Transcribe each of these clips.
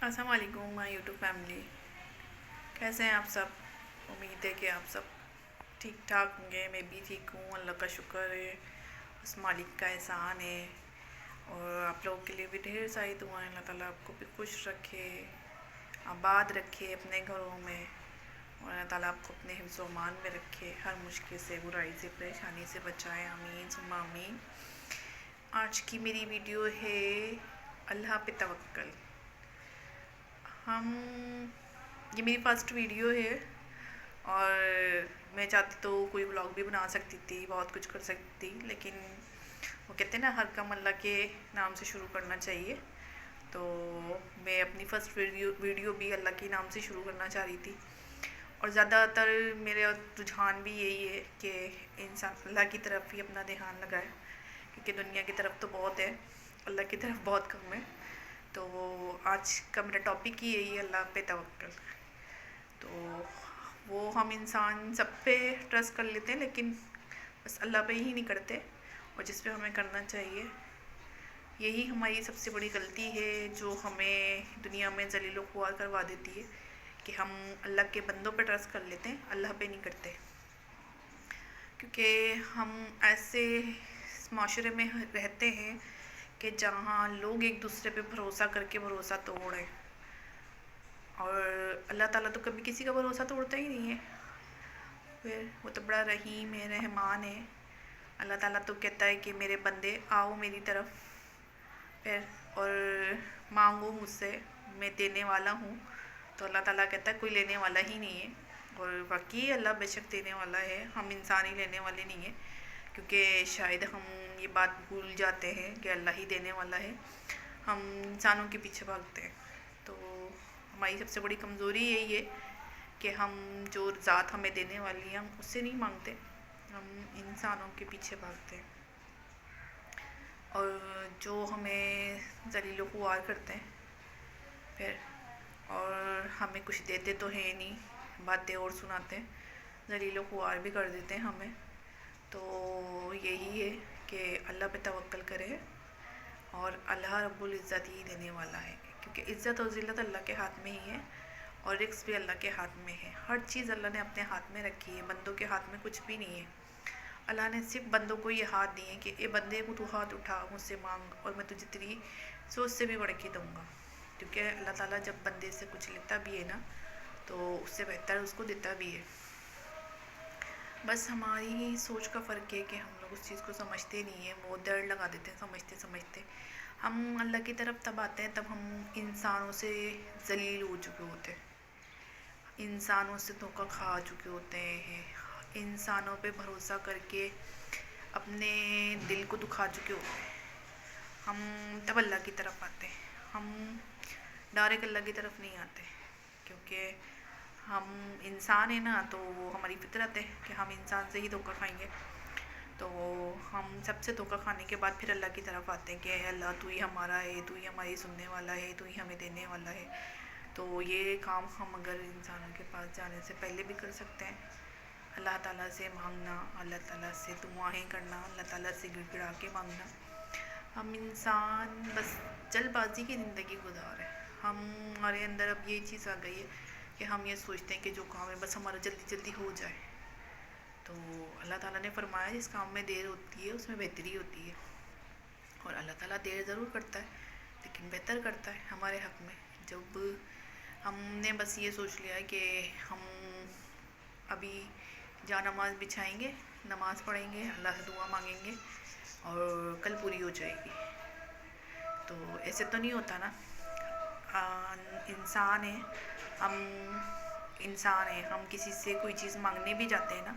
السلام علیکم مائی YouTube family, کیسے ہیں آپ سب؟ امید ہے کہ آپ سب ٹھیک ٹھاک ہوں گے۔ میں بھی ٹھیک ہوں، اللہ کا شکر ہے، اس مالک کا احسان ہے۔ اور آپ لوگوں کے لیے بھی ڈھیر ساری دعائیں، اللہ تعالیٰ آپ کو بھی خوش رکھے، آباد رکھے اپنے گھروں میں، اور اللہ تعالیٰ آپ کو اپنے حفظ و امان میں رکھے، ہر مشکل سے، برائی سے، پریشانی سے بچائے، آمین ثم آمین۔ آج کی میری ویڈیو ہے اللہ پہ توکل۔ یہ میری فرسٹ ویڈیو ہے، اور میں چاہتی تو کوئی ولاگ بھی بنا سکتی تھی، بہت کچھ کر سکتی تھی، لیکن وہ کہتے ہیں نا ہر کام اللہ کے نام سے شروع کرنا چاہیے۔ تو میں اپنی فرسٹ ویڈیو بھی اللہ کے نام سے شروع کرنا چاہ رہی تھی، اور زیادہ تر میرا رجحان بھی یہی ہے کہ انسان اللہ کی طرف ہی اپنا دھیان لگائے، کیونکہ دنیا کی طرف تو بہت ہے، اللہ کی طرف بہت کم ہے۔ تو آج کا میرا ٹاپک ہی یہی ہے، اللہ پہ توکل۔ تو وہ ہم انسان سب پہ ٹرسٹ کر لیتے ہیں، لیکن بس اللہ پہ ہی نہیں کرتے، اور جس پہ ہمیں کرنا چاہیے۔ یہی ہماری سب سے بڑی غلطی ہے جو ہمیں دنیا میں ذلیل و خوار کروا دیتی ہے، کہ ہم اللہ کے بندوں پہ ٹرسٹ کر لیتے ہیں، اللہ پہ نہیں کرتے۔ کیونکہ ہم ایسے معاشرے میں رہتے ہیں کہ جہاں لوگ ایک دوسرے پہ بھروسہ کر کے بھروسہ توڑیں، اور اللہ تعالیٰ تو کبھی کسی کا بھروسہ توڑتا ہی نہیں ہے۔ پھر وہ تو بڑا رحیم ہے، رحمان ہے۔ اللہ تعالیٰ تو کہتا ہے کہ میرے بندے آؤ میری طرف، پھر اور مانگو مجھ سے، میں دینے والا ہوں۔ تو اللہ تعالیٰ کہتا ہے کوئی لینے والا ہی نہیں ہے، اور واقعی اللہ بے شک دینے والا ہے، ہم انسان ہی لینے والے نہیں ہیں، کیونکہ شاید ہم یہ بات بھول جاتے ہیں کہ اللہ ہی دینے والا ہے، ہم انسانوں کے پیچھے بھاگتے ہیں۔ تو ہماری سب سے بڑی کمزوری یہی ہے کہ ہم جو ذات ہمیں دینے والی ہے ہم اس سے نہیں مانگتے، ہم انسانوں کے پیچھے بھاگتے ہیں، اور جو ہمیں ذلیل و خوار کرتے ہیں پھر، اور ہمیں کچھ دیتے تو ہیں نہیں، باتیں اور سناتے ہیں، ذلیل و خوار بھی کر دیتے ہیں ہمیں۔ تو یہی ہے کہ اللہ پہ توکل کرے، اور اللہ رب العزت ہی دینے والا ہے، کیونکہ عزت اور ذلت اللہ کے ہاتھ میں ہی ہے، اور رزق بھی اللہ کے ہاتھ میں ہے۔ ہر چیز اللہ نے اپنے ہاتھ میں رکھی ہے، بندوں کے ہاتھ میں کچھ بھی نہیں ہے۔ اللہ نے صرف بندوں کو یہ ہاتھ دیے کہ اے بندے کو تو ہاتھ اٹھا، مجھ سے مانگ، اور میں تجھے تیری سوچ سے بھی بڑھ کے دوں گا۔ کیونکہ اللہ تعالیٰ جب بندے سے کچھ لیتا بھی ہے نا، تو اس سے بہتر اس کو دیتا بھی ہے۔ بس ہماری ہی سوچ کا فرق ہے کہ ہم لوگ اس چیز کو سمجھتے نہیں ہیں، وہ ڈر لگا دیتے ہیں سمجھتے۔ ہم اللہ کی طرف تب آتے ہیں تب ہم انسانوں سے ذلیل ہو چکے ہوتے ہیں، انسانوں سے دھوکہ کھا چکے ہوتے ہیں، انسانوں پہ بھروسہ کر کے اپنے دل کو دکھا چکے ہوتے ہیں۔ ہم تب اللہ کی طرف آتے ہیں، ہم ڈائریکٹ اللہ کی طرف نہیں آتے، کیونکہ ہم انسان ہیں نا، تو وہ ہماری فطرت ہے کہ ہم انسان سے ہی دھوکہ کھائیں گے۔ تو ہم سب سے دھوکہ کھانے کے بعد پھر اللہ کی طرف آتے ہیں کہ اے اللہ تو ہی ہمارا ہے، تو ہی ہماری سننے والا ہے، تو ہی ہمیں دینے والا ہے۔ تو یہ کام ہم اگر انسانوں کے پاس جانے سے پہلے بھی کر سکتے ہیں، اللہ تعالیٰ سے مانگنا، اللہ تعالیٰ سے دعائیں کرنا، اللہ تعالیٰ سے گڑ گڑا کے مانگنا۔ ہم انسان بس جلد بازی کی زندگی گزار ہے، ہمارے اندر اب یہ چیز آ گئی ہے کہ ہم یہ سوچتے ہیں کہ جو کام ہے بس ہمارا جلدی جلدی ہو جائے۔ تو اللہ تعالیٰ نے فرمایا جس کام میں دیر ہوتی ہے اس میں بہتری ہوتی ہے، اور اللہ تعالیٰ دیر ضرور کرتا ہے لیکن بہتر کرتا ہے ہمارے حق میں۔ جب ہم نے بس یہ سوچ لیا ہے کہ ہم ابھی جا نماز بچھائیں گے، نماز پڑھیں گے، اللہ سے دعا مانگیں گے، اور کل پوری ہو جائے گی، تو ایسے تو نہیں ہوتا نا۔ انسان ہیں ہم، انسان ہیں ہم، کسی سے کوئی چیز مانگنے بھی جاتے ہیں نا،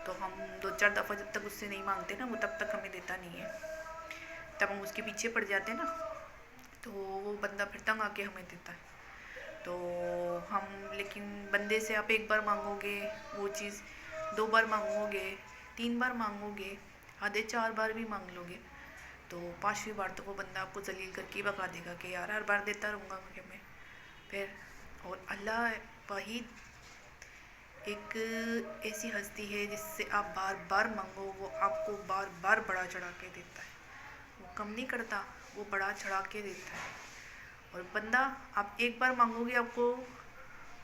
تو ہم 2-4 دفعہ جب تک اس سے نہیں مانگتے نا، وہ تب تک ہمیں دیتا نہیں ہے، تب ہم اس کے پیچھے پڑ جاتے ہیں نا، تو وہ بندہ پھر تنگ آ کے ہمیں دیتا ہے۔ تو ہم لیکن بندے سے آپ 1 بار مانگو گے وہ چیز، 2 بار مانگو گے، 3 بار مانگو گے، آدھے 4 بار بھی مانگ لو گے، تو 5ویں بار تو وہ بندہ آپ کو ذلیل کر کے بکا دے گا کہ یار ہر بار دیتا رہوں گا کہ میں پھر۔ اور اللہ واحد ایک ایسی ہستی ہے جس سے آپ بار بار مانگو وہ آپ کو بار بار بڑھا چڑھا کے دیتا ہے، وہ کم نہیں کرتا، وہ بڑھا چڑھا کے دیتا ہے۔ اور بندہ آپ ایک بار مانگو گے، آپ کو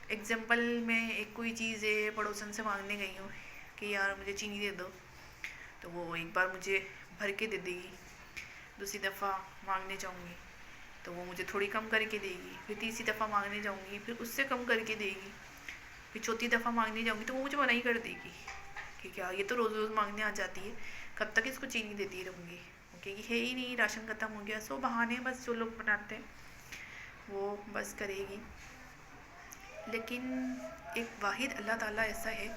ایگزامپل میں ایک کوئی چیز ہے، پڑوسن سے مانگنے گئی ہوں کہ یار مجھے چینی دے دو، تو وہ ایک بار مجھے بھر کے دے دے گی، دوسری دفعہ مانگنے جاؤں گی تو وہ مجھے تھوڑی کم کر کے دے گی، پھر تیسری دفعہ مانگنے جاؤں گی پھر اس سے کم کر کے دے گی، پھر چوتھی دفعہ مانگنے جاؤں گی تو وہ مجھے منع ہی کر دے گی کہ کیا یہ تو روز روز مانگنے آ جاتی ہے، کب تک اس کو چینی دیتی رہوں گی، کیونکہ ہے ہی نہیں، راشن ختم ہو گیا، سو بہانے بس جو لوگ بناتے ہیں وہ بس کرے گی۔ لیکن ایک واحد اللہ تعالیٰ ایسا ہے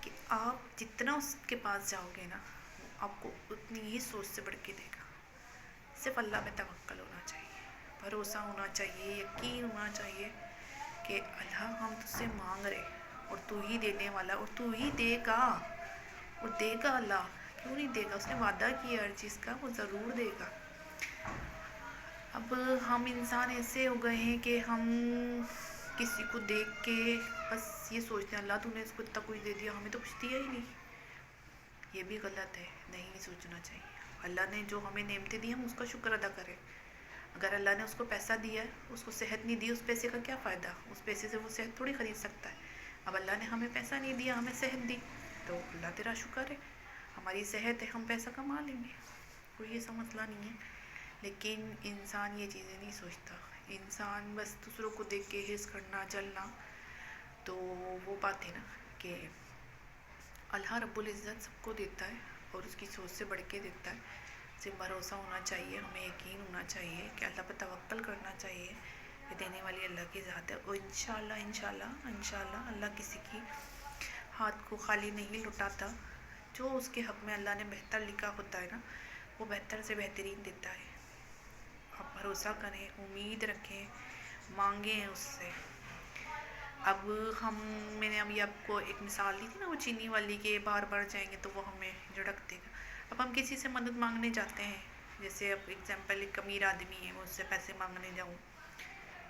کہ آپ جتنا اس کے پاس جاؤ گے نا، وہ آپ کو اتنی ہی سوچ سے بڑھ کے دے گا۔ صرف اللہ پہ توکل ہونا چاہیے، بھروسہ ہونا چاہیے، یقین ہونا چاہیے کہ اللہ ہم تجھ سے مانگ رہے اور تو ہی دینے والا، اور تو ہی دے گا، اور دے گا، اللہ کیوں نہیں دے گا، اس نے وعدہ کیا ہر چیز کا، وہ ضرور دے گا۔ اب ہم انسان ایسے ہو گئے ہیں کہ ہم کسی کو دیکھ کے بس یہ سوچتے ہیں اللہ تو نے اس کو اتنا کچھ دے دیا، ہمیں تو کچھ دیا ہی نہیں۔ یہ بھی غلط ہے، نہیں سوچنا چاہیے۔ اللہ نے جو ہمیں نعمتیں دی ہم اس کا شکر ادا کریں۔ اگر اللہ نے اس کو پیسہ دیا ہے، اس کو صحت نہیں دی، اس پیسے کا کیا فائدہ، اس پیسے سے وہ صحت تھوڑی خرید سکتا ہے۔ اب اللہ نے ہمیں پیسہ نہیں دیا، ہمیں صحت دی، تو اللہ تیرا شکر ہے، ہماری صحت ہے، ہم پیسہ کما لیں گے، کوئی ایسا مسئلہ نہیں ہے۔ لیکن انسان یہ چیزیں نہیں سوچتا، انسان بس دوسروں کو دیکھ کے حرص کرنا، جلنا، تو وہ بات ہے نا کہ اللہ رب العزت سب کو دیتا ہے اور اس کی سوچ سے بڑھ کے دیتا ہے۔ صرف بھروسہ ہونا چاہیے، ہمیں یقین ہونا چاہیے کہ اللہ پہ توکل کرنا چاہیے کہ دینے والی اللہ کی ذات ہے، اور انشاءاللہ انشاءاللہ انشاءاللہ اللہ کسی کی ہاتھ کو خالی نہیں لٹاتا۔ جو اس کے حق میں اللہ نے بہتر لکھا ہوتا ہے نا، وہ بہتر سے بہترین دیتا ہے۔ آپ بھروسہ کریں، امید رکھیں، مانگیں اس سے۔ اب میں نے ابھی آپ کو ایک مثال دی تھی نا وہ چینی والی، کہ بار بار جائیں گے تو وہ ہمیں جھڑک دے گا۔ اب ہم کسی سے مدد مانگنے جاتے ہیں، جیسے اب ایگزامپل ایک امیر آدمی ہے، میں اس سے پیسے مانگنے جاؤں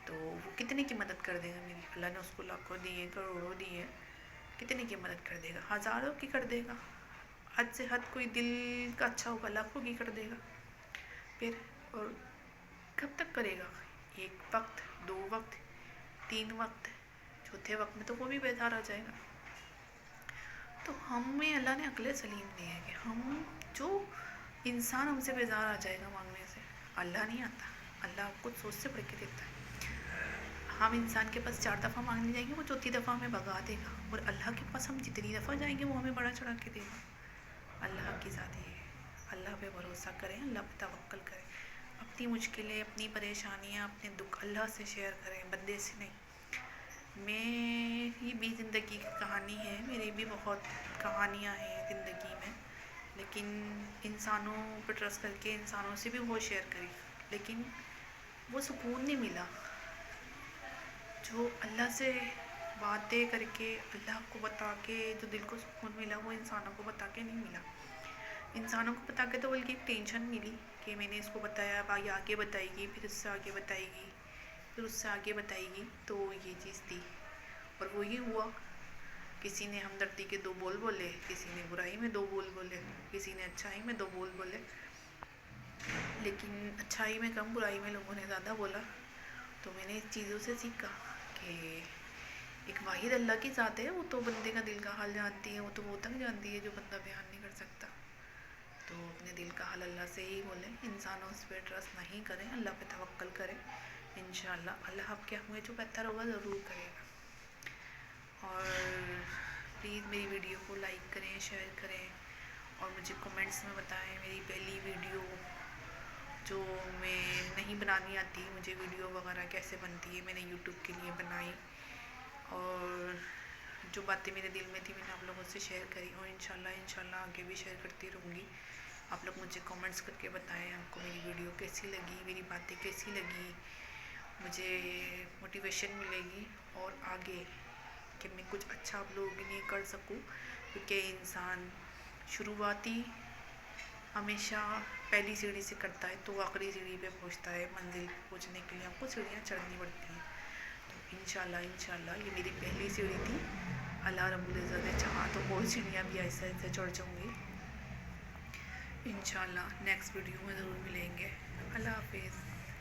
تو وہ کتنے کی مدد کر دے گا میری؟ اللہ نے اس کو لاکھوں دیے، کروڑوں دیے، کتنے کی مدد کر دے گا؟ ہزاروں کی کر دے گا، حد سے حد کوئی دل کا اچھا ہوگا لاکھوں کی کر دے گا۔ پھر اور کب تک کرے گا؟ ایک وقت، 2 وقت، 3 وقت، چوتھے وقت میں تو وہ بھی بیزار آ جائے گا۔ تو ہمیں اللہ نے عقل سلیم دی ہے کہ ہم جو انسان ہم سے بیزار آ جائے گا مانگنے سے، اللہ نہیں آتا، اللہ آپ کو سوچ سے بڑھ کے دیتا ہے۔ ہم انسان کے پاس 4 دفعہ مانگنے جائیں گے، وہ چوتھی دفعہ ہمیں بھگا دے گا، اور اللہ کے پاس ہم جتنی دفعہ جائیں گے وہ ہمیں بڑا چڑھا کے دے گا۔ اللہ کی ذات یہ ہے، اللہ پہ بھروسہ کریں، اللہ پہ توکل کریں، اپنی مشکلیں، اپنی پریشانیاں، اپنے دکھ اللہ سے شیئر کریں، بندے سے نہیں۔ میری بھی زندگی کی کہانی ہے، میری بھی بہت کہانیاں ہیں زندگی میں، لیکن انسانوں پہ ٹرسٹ کر کے انسانوں سے بھی بہت شیئر کری، لیکن وہ سکون نہیں ملا جو اللہ سے باتیں کر کے، اللہ کو بتا کے جو دل کو سکون ملا، وہ انسانوں کو بتا کے نہیں ملا۔ انسانوں کو بتا کے تو بلکہ ایک ٹینشن ملی کہ میں نے اس کو بتایا، اب یہ آگے بتائے گی، پھر اس سے آگے بتائے گی، پھر اس سے آگے بتائے گی، تو یہ چیز تھی، اور وہی ہوا۔ کسی نے ہمدردی کے 2 بول بولے، کسی نے برائی میں 2 بول بولے، کسی نے اچھائی میں 2 بول بولے، لیکن اچھائی میں کم، برائی میں لوگوں نے زیادہ بولا۔ تو میں نے اس چیزوں سے سیکھا کہ ایک واحد اللہ کی ذات ہے، وہ تو بندے کا دل کا حال جانتی ہے، وہ تو وہ تک جانتی ہے جو بندہ بیان نہیں کر سکتا۔ تو اپنے دل کا حال اللہ سے ہی بولیں، انسانوں اس پہ ٹرسٹ نہیں کریں، اللہ پہ توکل کریں، انشاءاللہ اللہ آپ کے حق میں جو بہتر ہوگا ضرور کرے گا۔ اور پلیز میری ویڈیو کو لائک کریں، شیئر کریں، اور مجھے کمنٹس میں بتائیں۔ میری پہلی ویڈیو جو میں نہیں بنانی آتی مجھے، ویڈیو وغیرہ کیسے بنتی ہے، میں نے یوٹیوب کے لیے بنائی، اور جو باتیں میرے دل میں تھی میں نے آپ لوگوں سے شیئر کری، اور انشاءاللہ آگے بھی شیئر کرتی رہوں گی۔ آپ لوگ مجھے کمنٹس کر کے بتائیں آپ کو میری ویڈیو کیسی لگی، میری باتیں کیسی لگی، مجھے موٹیویشن ملے گی اور آگے کہ میں کچھ اچھا آپ لوگوں کے لیے کر سکوں، کیونکہ انسان شروعاتی ہمیشہ پہلی سیڑھی سے کرتا ہے تو آخری سیڑھی پہ پہنچتا ہے۔ منزل پہنچنے کے لیے آپ کو سیڑھیاں چڑھنی پڑتی ہیں، تو انشاءاللہ یہ میری پہلی سیڑھی تھی۔ اللہ رب العزت نے چاہا تو اور سیڑھیاں بھی ایسے ایسے چڑھ جاؤں گی۔ انشاءاللہ نیکسٹ ویڈیو میں ضرور ملیں گے۔ اللہ حافظ۔